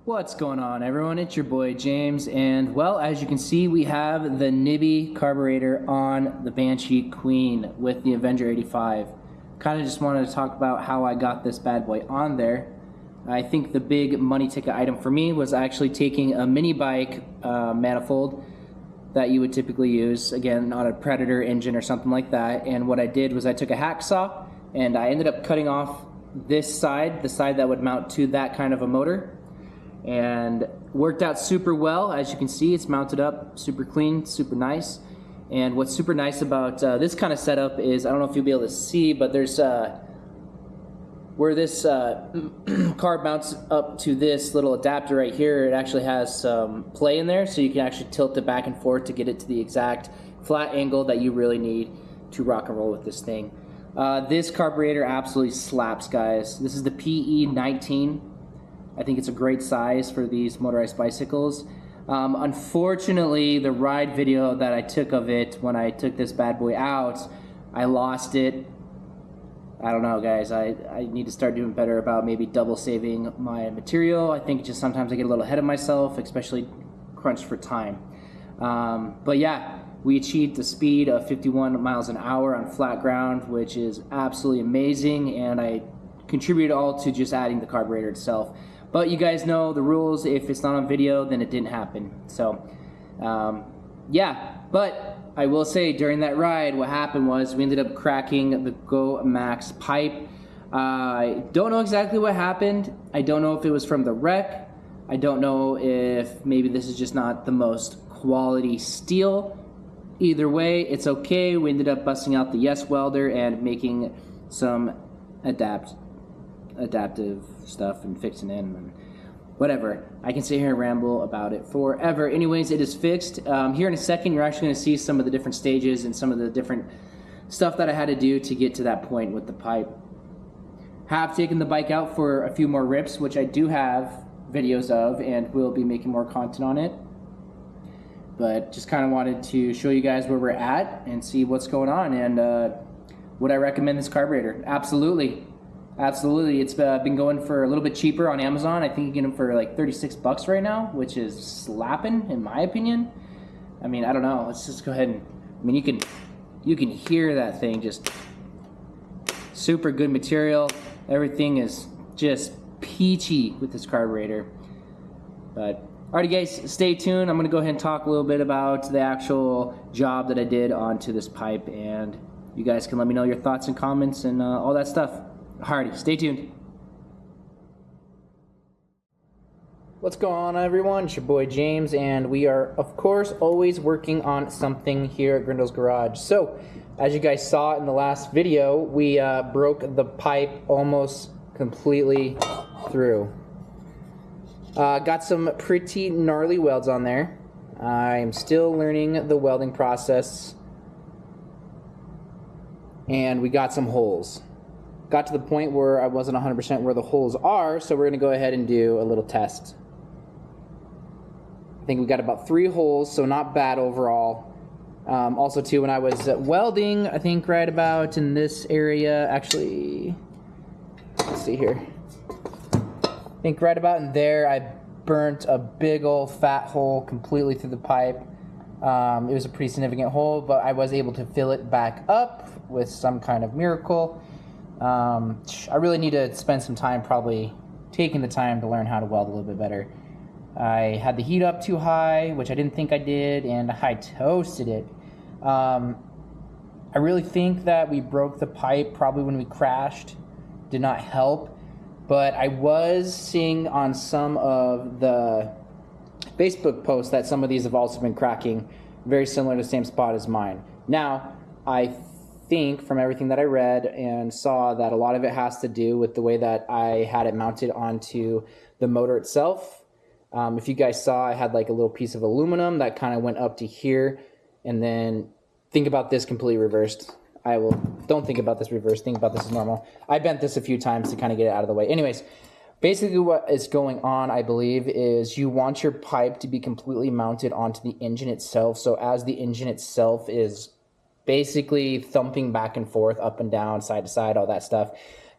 What's going on, everyone? It's your boy James, and well, as you can see, we have the Nibby carburetor on the Banshee Queen with the Avenger 85. Kind of just wanted to talk about how I got this bad boy on there. I think the big money ticket item for me was actually taking a mini bike manifold that you would typically use, again, on a Predator engine or something like that, and what I did was I took a hacksaw and I ended up cutting off this side, the side that would mount to that kind of a motor, and worked out super well. As you can see, it's mounted up super clean, super nice. And what's super nice about this kind of setup is, I don't know if you'll be able to see, but there's where this carb mounts up to this little adapter right here, it actually has some play in there, so you can actually tilt it back and forth to get it to the exact flat angle that you really need to rock and roll with this thing. This carburetor absolutely slaps, guys. This is the PE19. I think it's a great size for these motorized bicycles. Unfortunately, the ride video that I took of it when I took this bad boy out, I lost it. I don't know, guys. I need to start doing better about maybe double saving my material. I think just sometimes I get a little ahead of myself, especially crunched for time. But yeah, we achieved the speed of 51 miles an hour on flat ground, which is absolutely amazing, and I contribute all to just adding the carburetor itself. But you guys know the rules. If it's not on video, then it didn't happen. So, yeah. But I will say, during that ride, what happened was we ended up cracking the GoMax pipe. I don't know exactly what happened. I don't know if it was from the wreck. I don't know if maybe this is just not the most quality steel. Either way, it's okay. We ended up busting out the yes welder and making some adaptive stuff and fixing it and whatever. I can sit here and ramble about it forever. Anyways, it is fixed. Here in a second, you're actually going to see some of the different stages and some of the different stuff that I had to do to get to that point with the pipe. Have taken the bike out for a few more rips, which I do have videos of, and we'll be making more content on it. But just kind of wanted to show you guys where we're at and see what's going on, and would I recommend this carburetor? Absolutely. Absolutely. It's been going for a little bit cheaper on Amazon. I think you get them for like 36 bucks right now, which is slapping in my opinion. I mean, I don't know. Let's just go ahead and, I mean, you can hear that thing, just super good material. Everything is just peachy with this carburetor. But alrighty, guys, stay tuned. I'm going to go ahead and talk a little bit about the actual job that I did onto this pipe, and you guys can let me know your thoughts and comments and all that stuff. Alrighty, stay tuned. What's going on, everyone? It's your boy James, and we are, of course, always working on something here at Grindel's Garage. So, as you guys saw in the last video, we broke the pipe almost completely through. Got some pretty gnarly welds on there. I'm still learning the welding process, and we got some holes. Got to the point where I wasn't 100% where the holes are, so we're going to go ahead and do a little test. I think we got about 3 holes, so not bad overall. Also, too, when I was welding, I think right about in this area, actually, let's see here. I think right about in there, I burnt a big old fat hole completely through the pipe. It was a pretty significant hole, but I was able to fill it back up with some kind of miracle. I really need to spend some time probably taking the time to learn how to weld a little bit better. I had the heat up too high, which I didn't think I did, and I toasted it. I really think that we broke the pipe probably when we crashed. Did not help, but I was seeing on some of the Facebook posts that some of these have also been cracking, very similar to the same spot as mine. Now, I think from everything that I read and saw that a lot of it has to do with the way that I had it mounted onto the motor itself. If you guys saw, I had like a little piece of aluminum that kind of went up to here, and then think about this completely reversed. Don't think about this reversed, think about this as normal. I bent this a few times to kind of get it out of the way. Anyways, basically what is going on, I believe, is you want your pipe to be completely mounted onto the engine itself. So as the engine itself is basically thumping back and forth, up and down, side to side, all that stuff,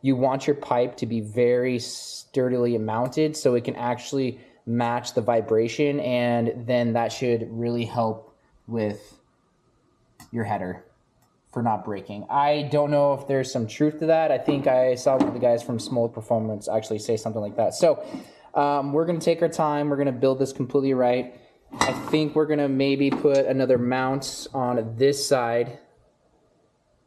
you want your pipe to be very sturdily mounted so it can actually match the vibration, and then that should really help with your header for not breaking. I don't know if there's some truth to that. I think I saw one of the guys from Small Performance actually say something like that. So we're going to take our time. We're going to build this completely right. I think we're going to maybe put another mount on this side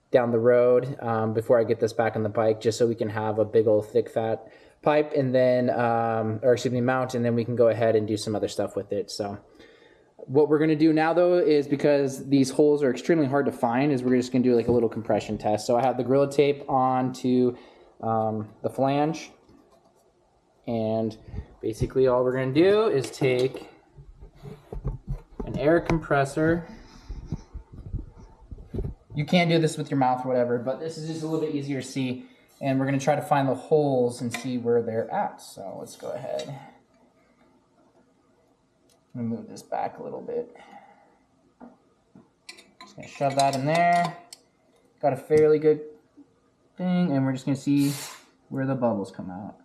down the road before I get this back on the bike, just so we can have a big old thick fat pipe, and then, or excuse me, mount, and then we can go ahead and do some other stuff with it. So what we're going to do now, though, is because these holes are extremely hard to find, is we're just going to do like a little compression test. So I have the Gorilla Tape onto the flange, and basically all we're going to do is take an air compressor. You can do this with your mouth or whatever, but this is just a little bit easier to see. And we're going to try to find the holes and see where they're at. So let's go ahead. I'm going to move this back a little bit. Just going to shove that in there. Got a fairly good thing, and we're just going to see where the bubbles come out.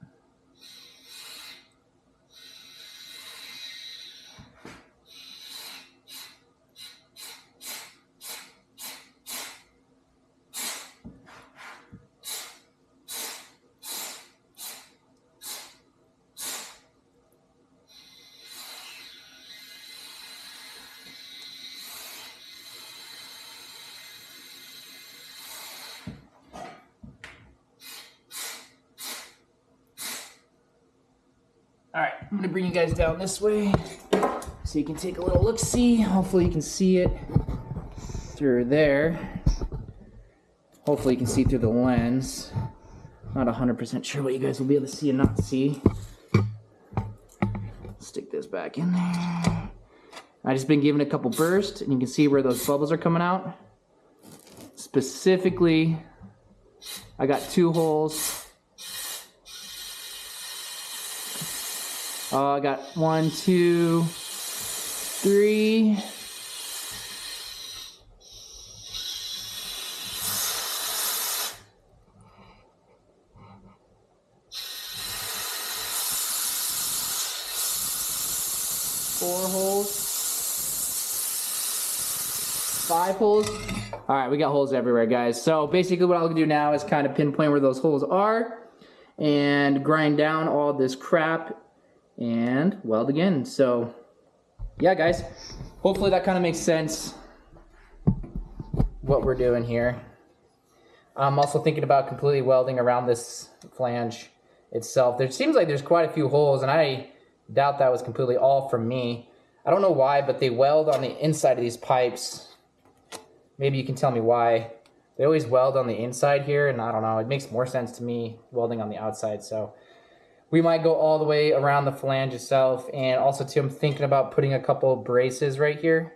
All right, I'm gonna bring you guys down this way so you can take a little look-see. Hopefully you can see it through there. Hopefully you can see through the lens. Not 100% sure what you guys will be able to see and not see. Stick this back in there. I just been giving it a couple bursts, and you can see where those bubbles are coming out. Specifically, I got 2 holes. I got 1, 2, 3. Four holes. 5 holes. All right, we got holes everywhere, guys. So basically what I'll do now is kind of pinpoint where those holes are and grind down all this crap and weld again. So yeah, guys, hopefully that kind of makes sense what we're doing here. I'm also thinking about completely welding around this flange itself. There seems like there's quite a few holes, and I doubt that was completely all from me. I don't know why, but they weld on the inside of these pipes. Maybe you can tell me why. They always weld on the inside here, and I don't know, it makes more sense to me welding on the outside. So we might go all the way around the flange itself. And also too, I'm thinking about putting a couple braces right here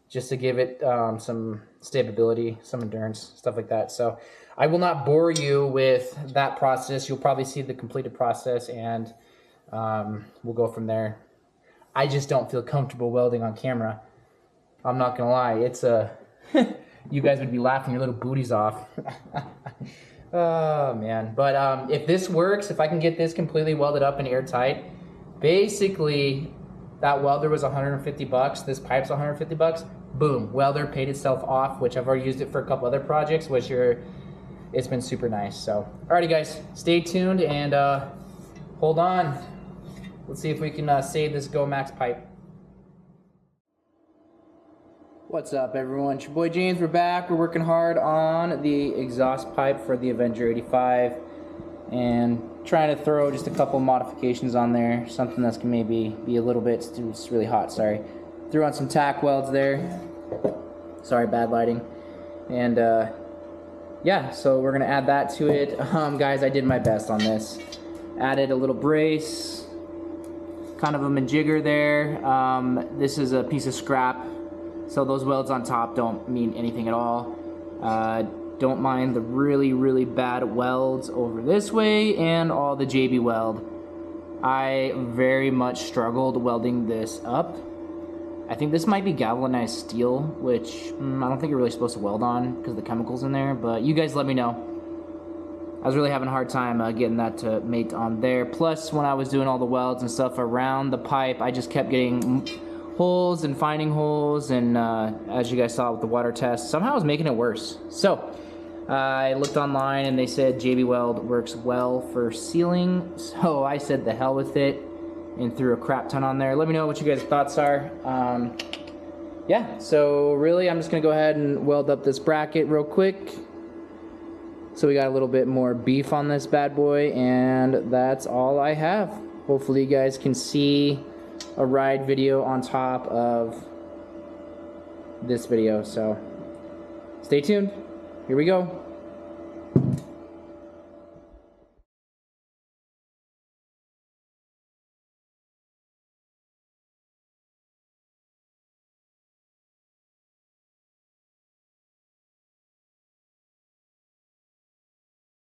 just to give it some stability, some endurance, stuff like that. So I will not bore you with that process. You'll probably see the completed process, and we'll go from there. I just don't feel comfortable welding on camera. I'm not gonna lie, it's a you guys would be laughing your little booties off. Oh man, but if this works, if I can get this completely welded up and airtight, basically that welder was 150 bucks, this pipe's 150 bucks, boom, welder paid itself off, which I've already used it for a couple other projects, which it's been super nice. So alrighty guys, stay tuned and hold on. Let's see if we can save this GoMax pipe. What's up everyone, it's your boy James, we're back. We're working hard on the exhaust pipe for the Avenger 85 and trying to throw just a couple modifications on there, something that's gonna maybe be a little bit, it's really hot, sorry. Threw on some tack welds there, sorry, bad lighting. And yeah, so we're gonna add that to it. Guys, I did my best on this. Added a little brace, kind of a majigger there. This is a piece of scrap, so those welds on top don't mean anything at all. Don't mind the really, really bad welds over this way and all the JB weld. I very much struggled welding this up. I think this might be galvanized steel, which I don't think you're really supposed to weld on because of the chemicals in there, but you guys let me know. I was really having a hard time getting that to mate on there. Plus, when I was doing all the welds and stuff around the pipe, I just kept getting holes and finding holes, and as you guys saw with the water test, somehow I was making it worse. So I looked online and they said JB Weld works well for sealing, so I said the hell with it and threw a crap ton on there. Let me know what you guys' thoughts are. Yeah, so really I'm just gonna go ahead and weld up this bracket real quick. So we got a little bit more beef on this bad boy, and that's all I have. Hopefully you guys can see a ride video on top of this video, so stay tuned. Here we go.